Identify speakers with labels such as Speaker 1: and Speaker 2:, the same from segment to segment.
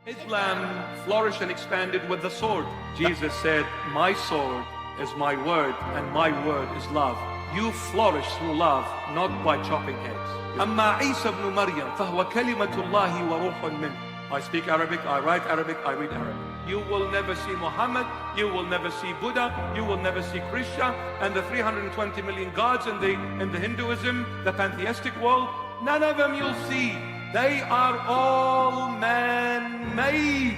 Speaker 1: Islam flourished and expanded with the sword. Jesus said, my sword is my word and my word is love. You flourish through love, not by chopping heads. أما عيسى ابن مريم فهو كلمة الله وروح منه. I speak Arabic, I write Arabic, I read Arabic. You will never see Muhammad, you will never see Buddha, you will never see Krishna, and the 320 million gods in the Hinduism, the pantheistic world. None of them you'll see. They are all man-made.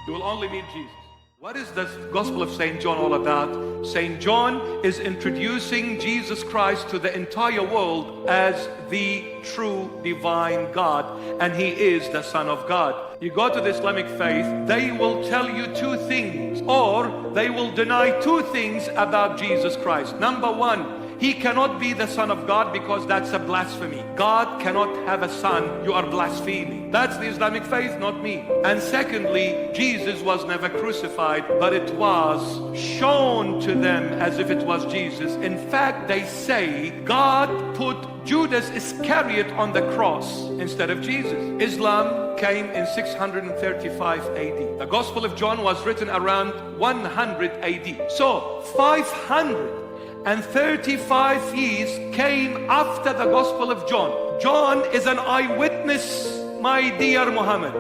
Speaker 1: You will only meet Jesus. What is the Gospel of St. John all about? St. John is introducing Jesus Christ to the entire world as the true divine God, and he is the Son of God. You go to the Islamic faith, they will tell you two things, or they will deny two things about Jesus Christ. Number one, he cannot be the Son of God because that's a blasphemy. God cannot have a son. You are blaspheming. That's the Islamic faith, not me. And secondly, Jesus was never crucified, but it was shown to them as if it was Jesus. In fact, they say God put Judas Iscariot on the cross instead of Jesus. Islam came in 635 AD. The Gospel of John was written around 100 AD. So 535 years came after the Gospel of John. John is an eyewitness, my dear Muhammad.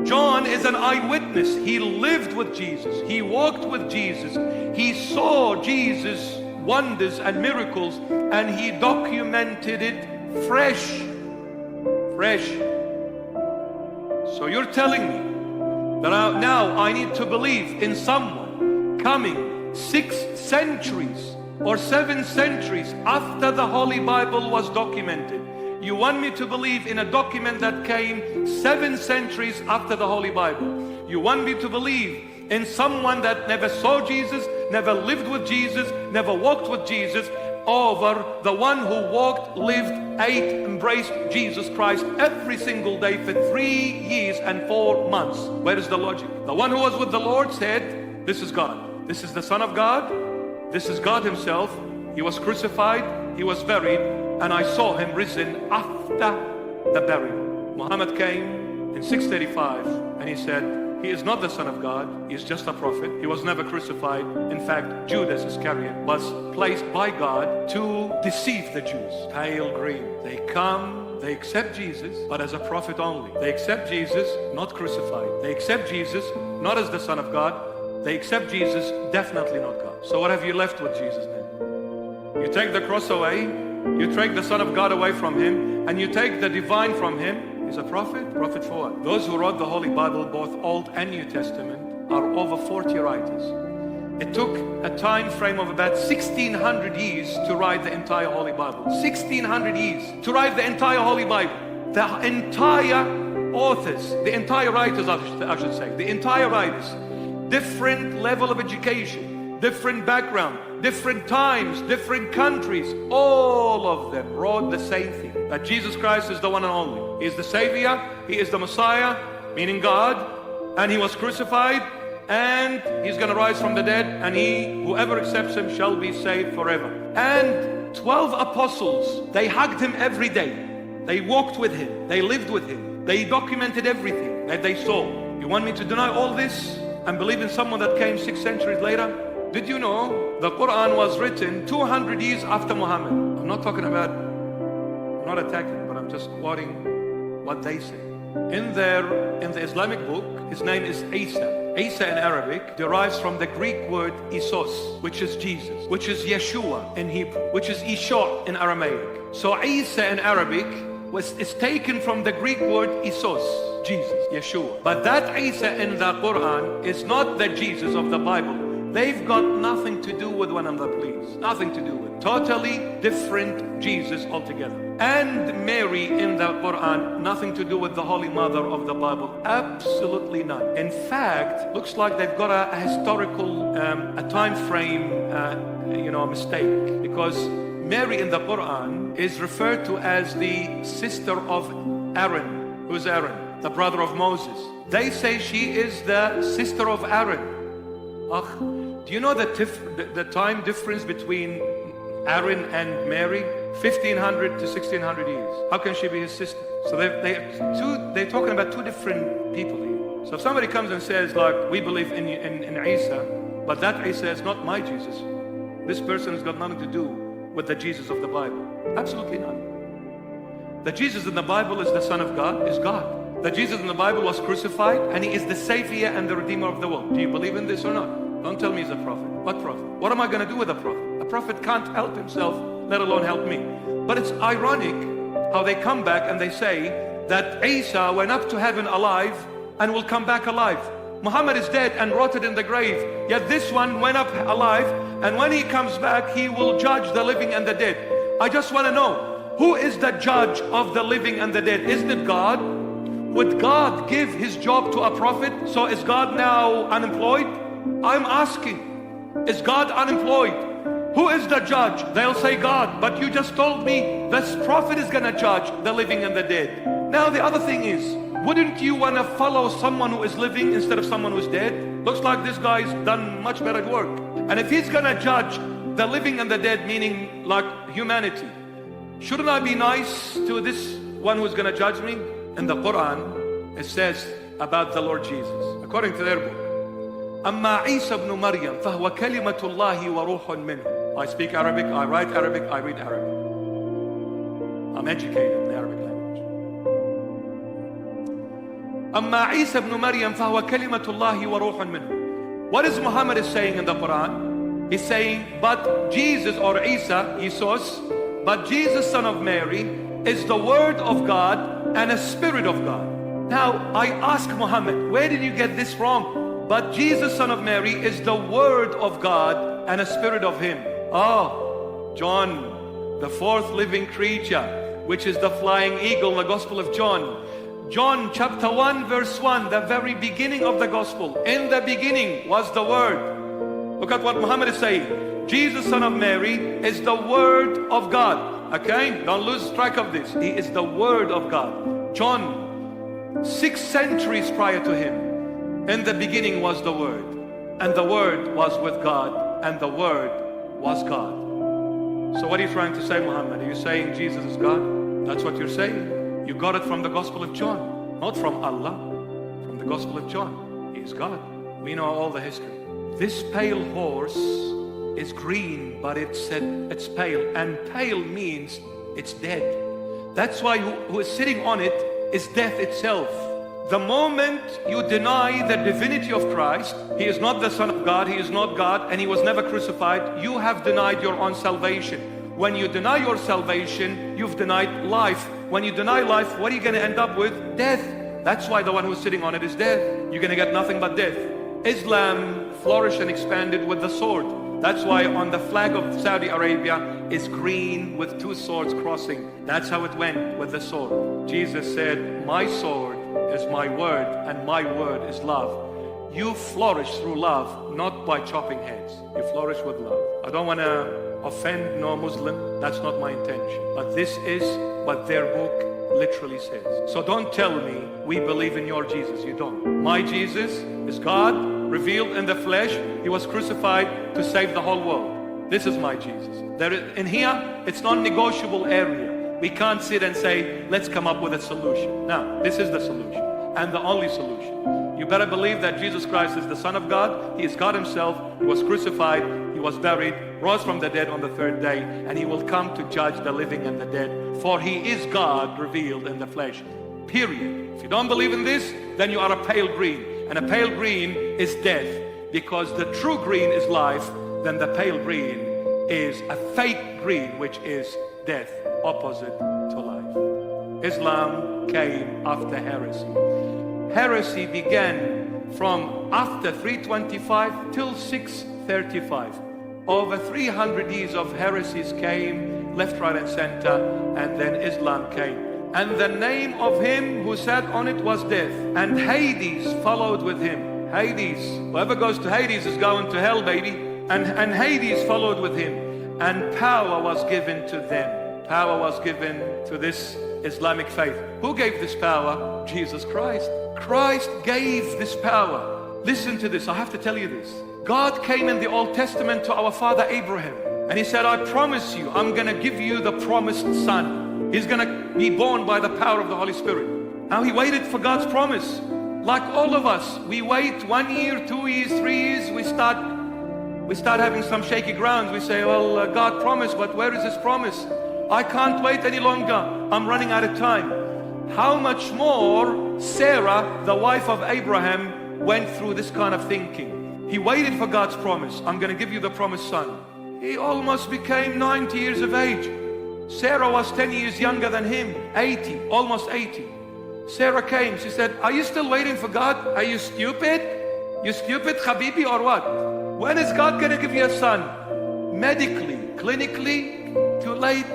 Speaker 1: John is an eyewitness. He lived with Jesus. He walked with Jesus. He saw Jesus' wonders and miracles, and he documented it fresh. So you're telling me that now I need to believe in someone coming 6 centuries or 7 centuries after the Holy Bible was documented. You want me to believe in a document that came 7 centuries after the Holy Bible. You want me to believe in someone that never saw Jesus, never lived with Jesus, never walked with Jesus, over the one who walked, lived, ate, embraced Jesus Christ every single day for 3 years and 4 months. Where is the logic? The one who was with the Lord said, this is God. This is the Son of God. This is God himself. He was crucified, he was buried, and I saw him risen after the burial. Muhammad came in 635 and he said, he is not the Son of God, he is just a prophet. He was never crucified. In fact, Judas Iscariot was placed by God to deceive the Jews. Pale green. They come, they accept Jesus, but as a prophet only. They accept Jesus, not crucified. They accept Jesus, not as the Son of God. They accept Jesus, definitely not God. So what have you left with Jesus then? You take the cross away, you take the Son of God away from him, and you take the divine from him. He's a prophet? Prophet for what? Those who wrote the Holy Bible, both Old and New Testament, are over 40 writers. It took a time frame of about 1600 years to write the entire Holy Bible. 1600 years to write the entire Holy Bible. The entire authors, the entire writers, I should say, the entire writers, different level of education, different background, different times, different countries, all of them wrote the same thing, that Jesus Christ is the one and only. He is the Savior, he is the Messiah, meaning God, and he was crucified, and he's going to rise from the dead, and whoever accepts him shall be saved forever. And 12 apostles, they hugged him every day. They walked with him, they lived with him, they documented everything that they saw. You want me to deny all this and believe in someone that came 6 centuries later? Did you know the Quran was written 200 years after Muhammad? I'm not talking about, I'm not attacking, but I'm just quoting what they say. In the Islamic book, his name is Isa. Isa in Arabic derives from the Greek word Isos, which is Jesus, which is Yeshua in Hebrew, which is Isha in Aramaic. So Isa in Arabic is taken from the Greek word Isos, Jesus, Yeshua. But that Isa in the Quran is not the Jesus of the Bible. They've got nothing to do with one another, please. Nothing to do with. Totally different Jesus altogether. And Mary in the Quran, nothing to do with the Holy Mother of the Bible. Absolutely none. In fact, looks like they've got a historical, a time frame, mistake. Because Mary in the Quran is referred to as the sister of Aaron. Who's Aaron? The brother of Moses. They say she is the sister of Aaron. Do you know the time difference between Aaron and Mary? 1500 to 1600 years. How can she be his sister? So they're talking about two different people here. So if somebody comes and says, like, we believe in Isa, but that Isa is not my Jesus, this person has got nothing to do with the Jesus of the Bible. Absolutely none. The Jesus in the Bible is the Son of God, is God. The Jesus in the Bible was crucified, and he is the Savior and the Redeemer of the world. Do you believe in this or not? Don't tell me he's a prophet. What prophet? What am I going to do with a prophet? A prophet can't help himself, let alone help me. But it's ironic how they come back and they say that Isa went up to heaven alive and will come back alive. Muhammad is dead and rotted in the grave, yet this one went up alive, and when he comes back, he will judge the living and the dead. I just want to know, who is the judge of the living and the dead? Isn't it God? Would God give his job to a prophet? So is God now unemployed? I'm asking, is God unemployed? Who is the judge? They'll say God, but you just told me this prophet is going to judge the living and the dead. Now the other thing is, wouldn't you want to follow someone who is living instead of someone who's dead? Looks like this guy's done much better work. And if he's going to judge the living and the dead, meaning like humanity, shouldn't I be nice to this one who's going to judge me? In the Quran, it says about the Lord Jesus, according to their book, أما عيسى ابن مريم فهو كلمة الله وروح منه. I speak Arabic, I write Arabic, I read Arabic. I'm educated in the Arabic language. أما عيسى ابن مريم فهو كلمة الله وروح منه. What is Muhammad is saying in the Quran? He's saying, but Jesus, or Isa, Jesus, but Jesus, son of Mary, is the word of God and a spirit of God. Now, I ask Muhammad, where did you get this from? But Jesus, son of Mary, is the word of God and a spirit of him. Oh, John, the fourth living creature, which is the flying eagle, the Gospel of John. John chapter 1 verse 1, the very beginning of the Gospel. In the beginning was the Word. Look at what Muhammad is saying. Jesus, son of Mary, is the Word of God. Okay? Don't lose track of this. He is the Word of God. John, 6 centuries prior to him, in the beginning was the Word. And the Word was with God. And the Word was God. So what are you trying to say, Muhammad? Are you saying Jesus is God? That's what you're saying. You got it from the Gospel of John, not from Allah, from the Gospel of John. He is God. We know all the history. This pale horse is green, but it's pale, and pale means it's dead. That's why who is sitting on it is death itself. The moment you deny the divinity of Christ, he is not the Son of God, he is not God, and he was never crucified, you have denied your own salvation. When you deny your salvation, you've denied life. When you deny life, what are you going to end up with? Death. That's why the one who's sitting on it is death. You're going to get nothing but death. Islam flourished and expanded with the sword. That's why on the flag of Saudi Arabia is green with 2 swords crossing. That's how it went with the sword. Jesus said, my sword is my word, and my word is love. You flourish through love, not by chopping heads. You flourish with love. I don't want to offend no Muslim. That's not my intention. But this is what their book literally says. So don't tell me we believe in your Jesus. You don't. My Jesus is God revealed in the flesh. He was crucified to save the whole world. This is my Jesus. In here, it's non-negotiable area. We can't sit and say, let's come up with a solution. No, this is the solution and the only solution. You better believe that Jesus Christ is the Son of God. He is God himself. He was crucified. He was buried, rose from the dead on the 3rd day, and he will come to judge the living and the dead. For he is God revealed in the flesh. Period. If you don't believe in this, then you are a pale green. And a pale green is death. Because the true green is life, then the pale green is a fake green, which is death, opposite to life. Islam came after heresy. Heresy began from after 325 till 635. Over 300 years of heresies came, left, right, and center, and then Islam came. And the name of him who sat on it was death. And Hades followed with him. Hades, whoever goes to Hades is going to hell, baby. And Hades followed with him. And power was given to them. Power was given to this Islamic faith. Who gave this power? Jesus Christ. Christ gave this power. Listen to this, I have to tell you this. God came in the Old Testament to our father Abraham, and he said, I promise you, I'm going to give you the promised son. He's going to be born by the power of the Holy Spirit. Now he waited for God's promise. Like all of us, we wait 1 year, 2 years, 3 years, we start having some shaky grounds. We say, well, God promised, but where is His promise? I can't wait any longer. I'm running out of time. How much more Sarah, the wife of Abraham, went through this kind of thinking. He waited for God's promise. I'm going to give you the promised son. He almost became 90 years of age. Sarah was 10 years younger than him, 80, almost 80. Sarah came, she said, are you still waiting for God? Are you stupid? You stupid, Habibi, or what? When is God going to give you a son? Medically, clinically, too late.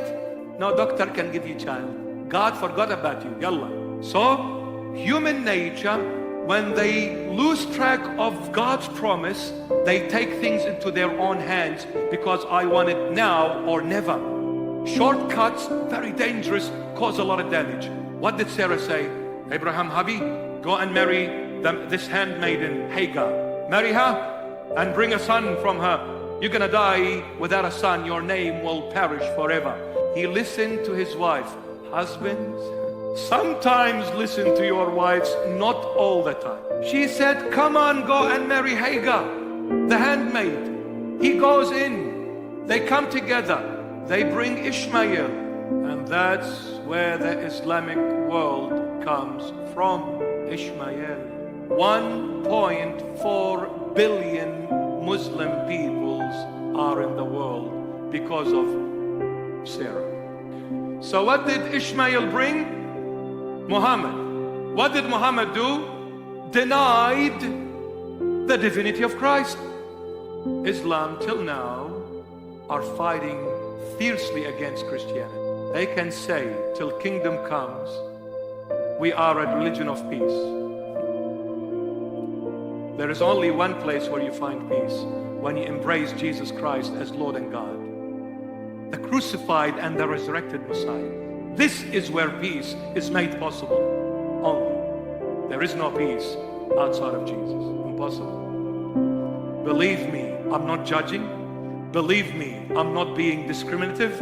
Speaker 1: No doctor can give you a child. God forgot about you. Yalla. So, human nature, when they lose track of God's promise, they take things into their own hands because I want it now or never. Shortcuts, very dangerous, cause a lot of damage. What did Sarah say? Abraham, Habi, go and marry this handmaiden, Hagar. Marry her and bring a son from her. You're gonna die without a son. Your name will perish forever. He listened to his wife. Husbands, sometimes listen to your wives, not all the time. She said, come on, go and marry Hagar, the handmaid. He goes in. They come together. They bring Ishmael. And that's where the Islamic world comes from. Ishmael. 1.4 billion Muslim peoples are in the world because of Sarah. So what did Ishmael bring? Muhammad. What did Muhammad do? Denied the divinity of Christ. Islam till now are fighting fiercely against Christianity. They can say till kingdom comes, we are a religion of peace. There is only one place where you find peace, when you embrace Jesus Christ as Lord and God, the crucified and the resurrected Messiah. This is where peace is made possible. Only. There is no peace outside of Jesus. Impossible. Believe me, I'm not judging. Believe me, I'm not being discriminative.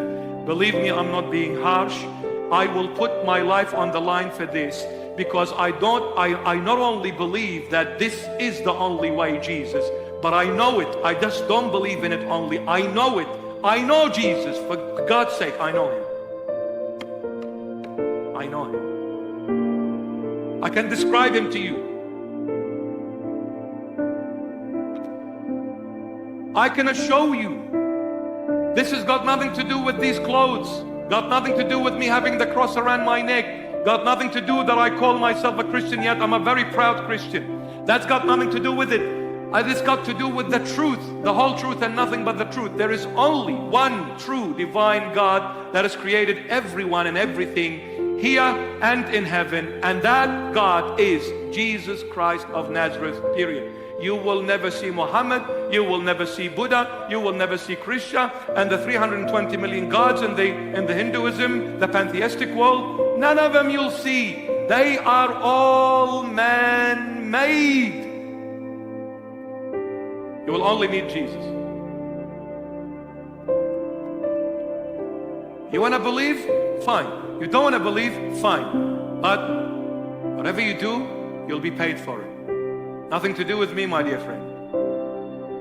Speaker 1: Believe me, I'm not being harsh. I will put my life on the line for this, because I not only believe that this is the only way, Jesus, but I know it. I just don't believe in it only. I know it. I know Jesus. For God's sake, I know Him. I know Him. I can describe Him to you. I can assure you. This has got nothing to do with these clothes. Got nothing to do with me having the cross around my neck. Got nothing to do that I call myself a Christian, yet I'm a very proud Christian. That's got nothing to do with it. It's got to do with the truth, the whole truth and nothing but the truth. There is only one true divine God that has created everyone and everything here and in heaven, and that God is Jesus Christ of Nazareth, period. You will never see Muhammad, you will never see Buddha, you will never see Krishna, and the 320 million gods in the Hinduism, the pantheistic world. None of them you'll see. They are all man-made. You will only meet Jesus. You want to believe? Fine. You don't want to believe? Fine. But whatever you do, you'll be paid for it. Nothing to do with me, my dear friend.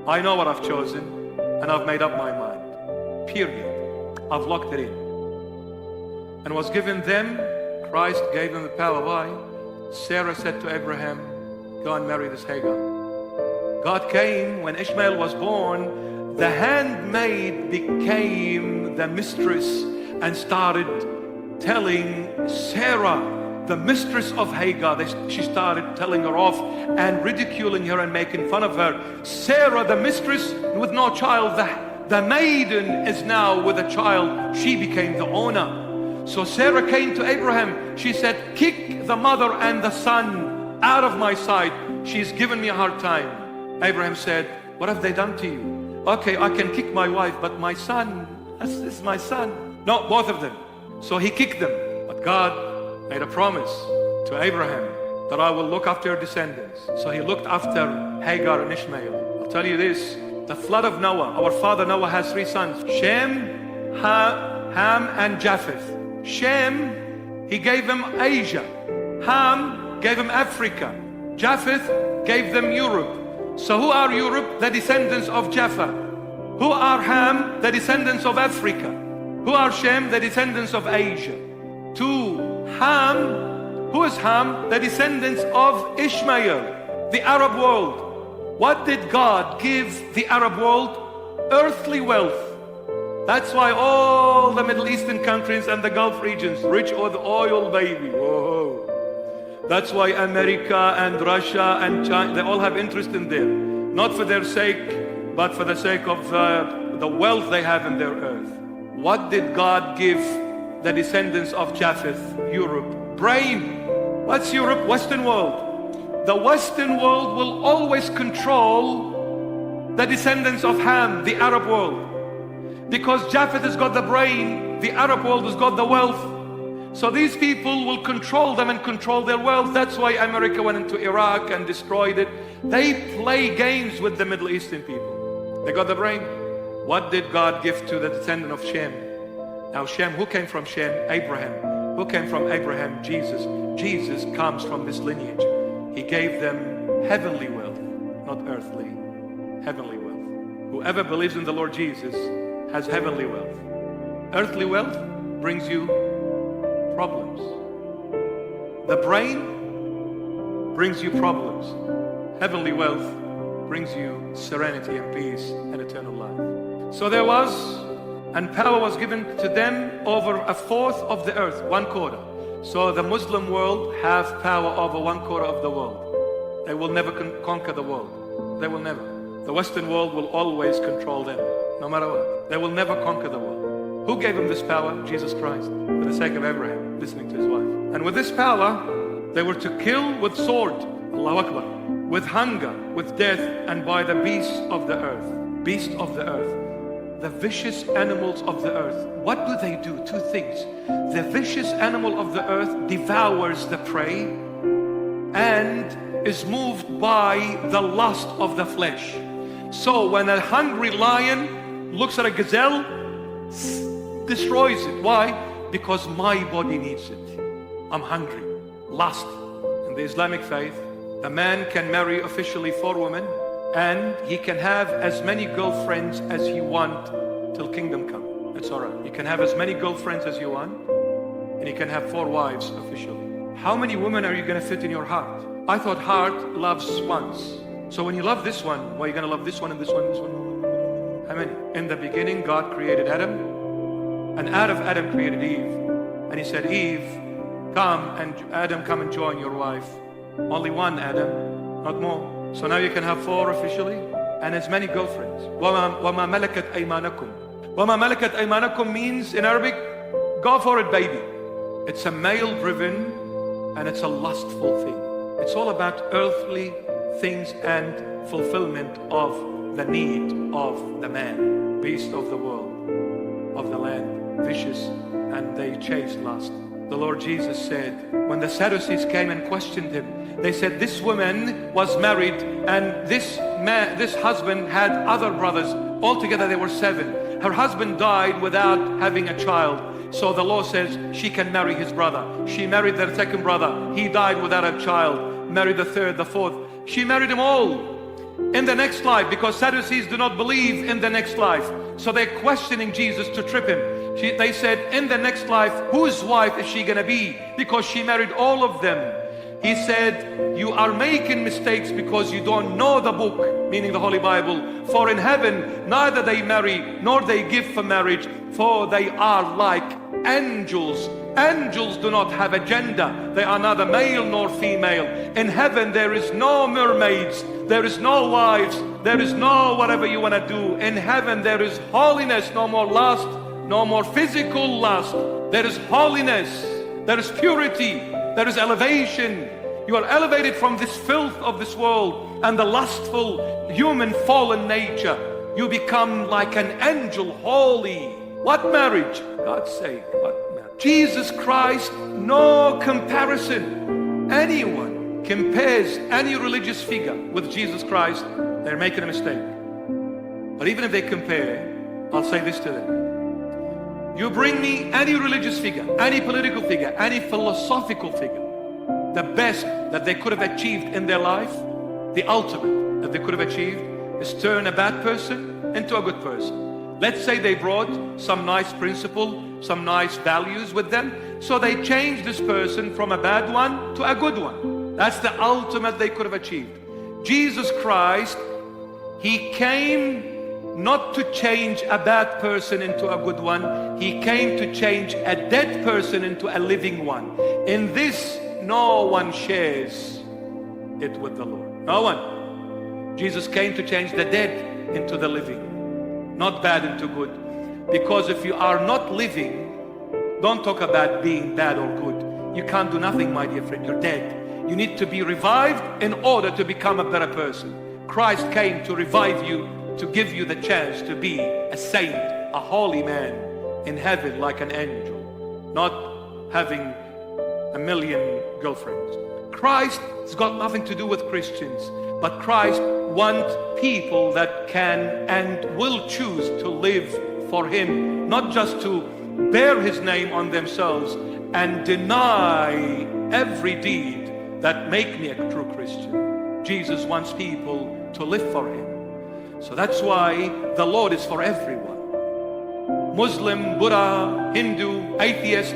Speaker 1: I know what I've chosen, and I've made up my mind. Period. I've locked it in. And was given them, Christ gave them the power. Why? Sarah said to Abraham, go and marry this Hagar. God came when Ishmael was born. The handmaid became the mistress and started telling Sarah, the mistress of Hagar, she started telling her off and ridiculing her and making fun of her. Sarah, the mistress with no child, the maiden is now with a child. She became the owner. So Sarah came to Abraham. She said, kick the mother and the son out of my sight. She's given me a hard time. Abraham said, what have they done to you? Okay, I can kick my wife, but my son, this is my son. No, both of them. So he kicked them. But God made a promise to Abraham that I will look after your descendants. So he looked after Hagar and Ishmael. I'll tell you this, the flood of Noah, our father Noah has 3 sons, Shem, Ham, and Japheth. Shem, he gave him Asia. Ham gave him Africa. Japheth gave them Europe. So who are Europe? The descendants of Japheth. Who are Ham? The descendants of Africa. Who are Shem? The descendants of Asia. To Ham, who is Ham? The descendants of Ishmael, the Arab world. What did God give the Arab world? Earthly wealth. That's why all the Middle Eastern countries and the Gulf regions, rich with oil, baby. Whoa. That's why America and Russia and China, they all have interest in there. Not for their sake, but for the sake of the wealth they have in their earth. What did God give the descendants of Japheth? Europe. Brain. What's Europe? Western world. The Western world will always control the descendants of Ham, the Arab world. Because Japheth has got the brain, the Arab world has got the wealth. So these people will control them and control their wealth. That's why America went into Iraq and destroyed it. They play games with the Middle Eastern people. They got the brain. What did God give to the descendant of Shem? Now Shem, who came from Shem? Abraham. Who came from Abraham? Jesus. Jesus comes from this lineage. He gave them heavenly wealth, not earthly, heavenly wealth. Whoever believes in the Lord Jesus has heavenly wealth. Earthly wealth brings you problems. The brain brings you problems. Heavenly wealth brings you serenity and peace and eternal life. So there was, and power was given to them over a fourth of the earth, 1/4. So the Muslim world have power over 1/4 of the world. They will never conquer the world. They will never. The Western world will always control them, no matter what. They will never conquer the world. Who gave them this power? Jesus Christ, for the sake of Abraham, listening to his wife. And with this power, they were to kill with sword, Allahu Akbar, with hunger, with death, and by the beasts of the earth. Beast of the earth. The vicious animals of the earth. What do they do? Two things. The vicious animal of the earth devours the prey and is moved by the lust of the flesh. So when a hungry lion looks at a gazelle, destroys it. Why? Because my body needs it. I'm hungry. Lust. In the Islamic faith, the man can marry officially 4 women, and he can have as many girlfriends as he wants till kingdom come. It's all right. You can have as many girlfriends as you want, and you can have 4 wives officially. How many women are you going to fit in your heart? I thought heart loves once. So when you love this one, well, you're going to love this one and this one and this one. How many? In the beginning, God created Adam, and out of Adam created Eve. And he said, Eve, come and join your wife. Only one Adam, not more. So now you can have 4 officially, and as many girlfriends. وَمَا مَلَكَتْ أَيْمَانَكُمْ. وَمَا مَلَكَتْ أَيْمَانَكُمْ means, in Arabic, go for it, baby. It's a male-driven, and it's a lustful thing. It's all about earthly things and fulfillment of the need of the man, beast of the world, of the land, vicious, and they chase lust. The Lord Jesus said, when the Sadducees came and questioned him, they said, this woman was married, and this husband had other brothers. Altogether there were 7. Her husband died without having a child. So the law says she can marry his brother. She married their second brother. He died without a child. Married the third, the fourth. She married them all in the next life, because Sadducees do not believe in the next life. So they're questioning Jesus to trip him. They said, in the next life, whose wife is she going to be? Because she married all of them. He said, you are making mistakes because you don't know the book, meaning the Holy Bible. For in heaven, neither they marry nor they give for marriage, for they are like angels. Angels do not have a gender. They are neither male nor female. In heaven, there is no mermaids. There is no wives. There is no whatever you want to do. In heaven, there is holiness, no more lust, no more physical lust. There is holiness. There is purity. There is elevation. You are elevated from this filth of this world and the lustful human fallen nature. You become like an angel, holy. What marriage? God's sake, what marriage? Jesus Christ, no comparison. Anyone compares any religious figure with Jesus Christ, they're making a mistake. But even if they compare, I'll say this to them. You bring me any religious figure, any political figure, any philosophical figure, the best that they could have achieved in their life, the ultimate that they could have achieved, is turn a bad person into a good person. Let's say they brought some nice principle, some nice values with them, so they changed this person from a bad one to a good one. That's the ultimate they could have achieved. Jesus Christ, He came not to change a bad person into a good one. He came to change a dead person into a living one. In this, no one shares it with the Lord. No one. Jesus came to change the dead into the living, not bad into good. Because if you are not living, don't talk about being bad or good. You can't do nothing, my dear friend. You're dead. You need to be revived in order to become a better person. Christ came to revive you, to give you the chance to be a saint, a holy man in heaven like an angel, not having a million girlfriends. Christ has got nothing to do with Christians, but Christ wants people that can and will choose to live for Him, not just to bear His name on themselves and deny every deed that make me a true Christian. Jesus wants people to live for Him. So that's why the Lord is for everyone. Muslim, Buddha, Hindu, atheist,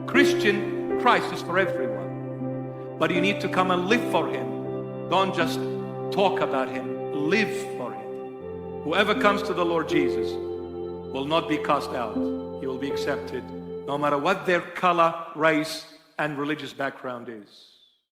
Speaker 1: Christian, Christ is for everyone. But you need to come and live for Him. Don't just talk about Him, live for Him. Whoever comes to the Lord Jesus will not be cast out. He will be accepted, no matter what their color, race, and religious background is.